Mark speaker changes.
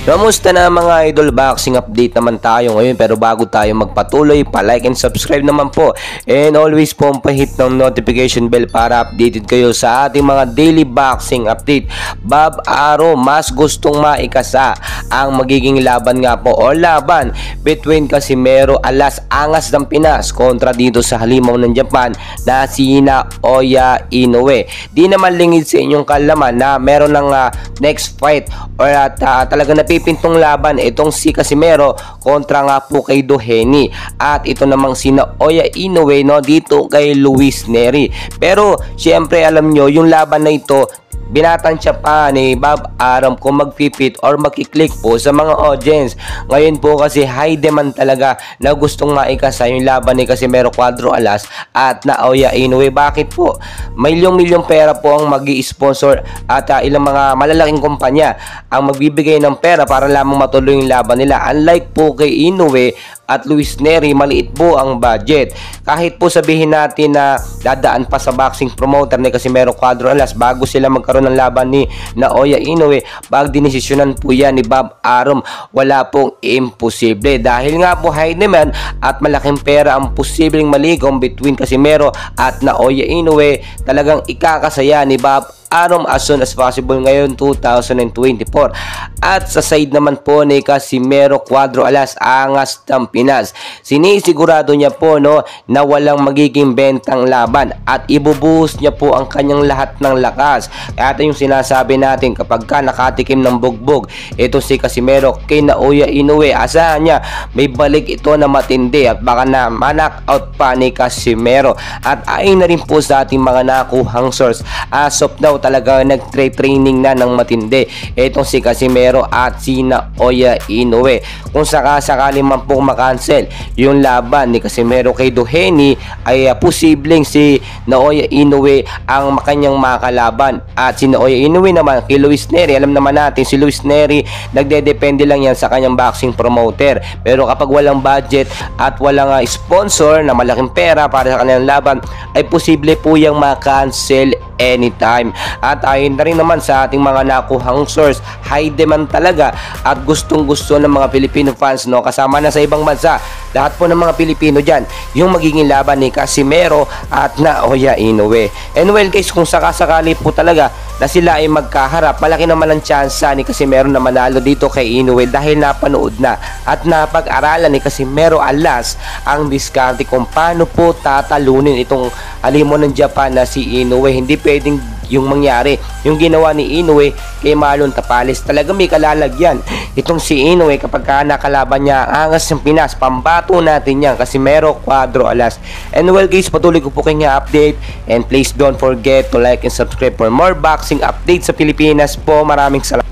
Speaker 1: Kamusta na mga idol, boxing update naman tayo ngayon, pero bago tayo magpatuloy, pa-like and subscribe naman po and always po pahit ng notification bell para updated kayo sa ating mga daily boxing update. Bob Arum mas gustong maikasa ang magiging laban nga po o laban between Casimero Alas Angas ng Pinas kontra dito sa halimaw ng Japan na si Naoya Inoue. Di naman lingid sa inyong kalaman na meron ng next fight or talagang napipintong laban itong si Casimero kontra nga po kay Doheny, at ito namang si Naoya Inoue dito kay Luis Nery. Pero syempre alam nyo, yung laban na ito binatansya pa ni Bob Arum kung magpipit or makiklik po sa mga audience. Ngayon po kasi high demand talaga na gustong maikasa yung laban ni Casimero Cuadro Alas at Naoya Inoue. Bakit po? Milyong-milyong pera po ang mag-i-sponsor at ilang mga malalaking kumpanya ang magbibigay ng pera para lamang matuloy yung laban nila. Unlike po kay Inoue at Luis Nery, maliit po ang budget. Kahit po sabihin natin na dadaan pa sa boxing promoter ni Casimero Cuadro Alas bago sila magkaroon ng laban ni Naoya Inoue, pag dinesisyonan po yan ni Bob Arum, wala pong imposible. Dahil nga po high demand at malaking pera ang posibleng maligom between Casimero at Naoya Inoue, talagang ikakasaya ni Bob Arum as soon as possible ngayon 2024. At sa side naman po ni Casimero Cuadro Alas Angas ng Pinas, sinisigurado niya po na walang magiging bentang laban at ibubuhos niya po ang kanyang lahat ng lakas. Kaya ito yung sinasabi natin, kapag ka nakatikim ng bugbog ito si Casimero kay Naoya Inoue, asahan niya may balik ito na matindi at baka na knock out pa ni Casimero. At ayon na rin po sa ating mga nakuhang source, as of now talaga nag-training na ng matindi itong si Casimero at si Naoya Inoue. Kung sakasakali man po makancel yung laban ni Casimero kay Doheny, ay posibleng si Naoya Inoue ang kanyang makalaban, at si Naoya Inoue naman kay Luis Nery, alam naman natin si Luis Nery nagdedepende lang yan sa kanyang boxing promoter. Pero kapag walang budget at walang sponsor na malaking pera para sa kanilang laban, ay posible po yung makancel anytime. At ayon na rin naman sa ating mga nakuhang source, high demand talaga at gustong gusto ng mga Filipino fans kasama na sa ibang bansa, lahat po ng mga Pilipino dyan, yung magiging laban ni Casimero at Naoya Inoue. And well guys, kung sakasakali po talaga na sila ay magkaharap, malaki naman ang tsansa ni Casimero na manalo dito kay Inoue dahil napanood na at napag-aralan ni Casimero Alas ang diskarte kung paano po tatalunin itong halimo ng Japan na si Inoue. Hindi pwedeng yung mangyari yung ginawa ni Inoue kay Marlon Tapales. Talaga may kalalagyan itong si Inoue kapag nakalaban niya ang Angas ng Pinas. Pambato natin yan, Casimero Cuadro Alas. And well guys, patuloy ko po kanya update, and please don't forget to like and subscribe for more boxing updates sa Pilipinas po. Maraming salamat.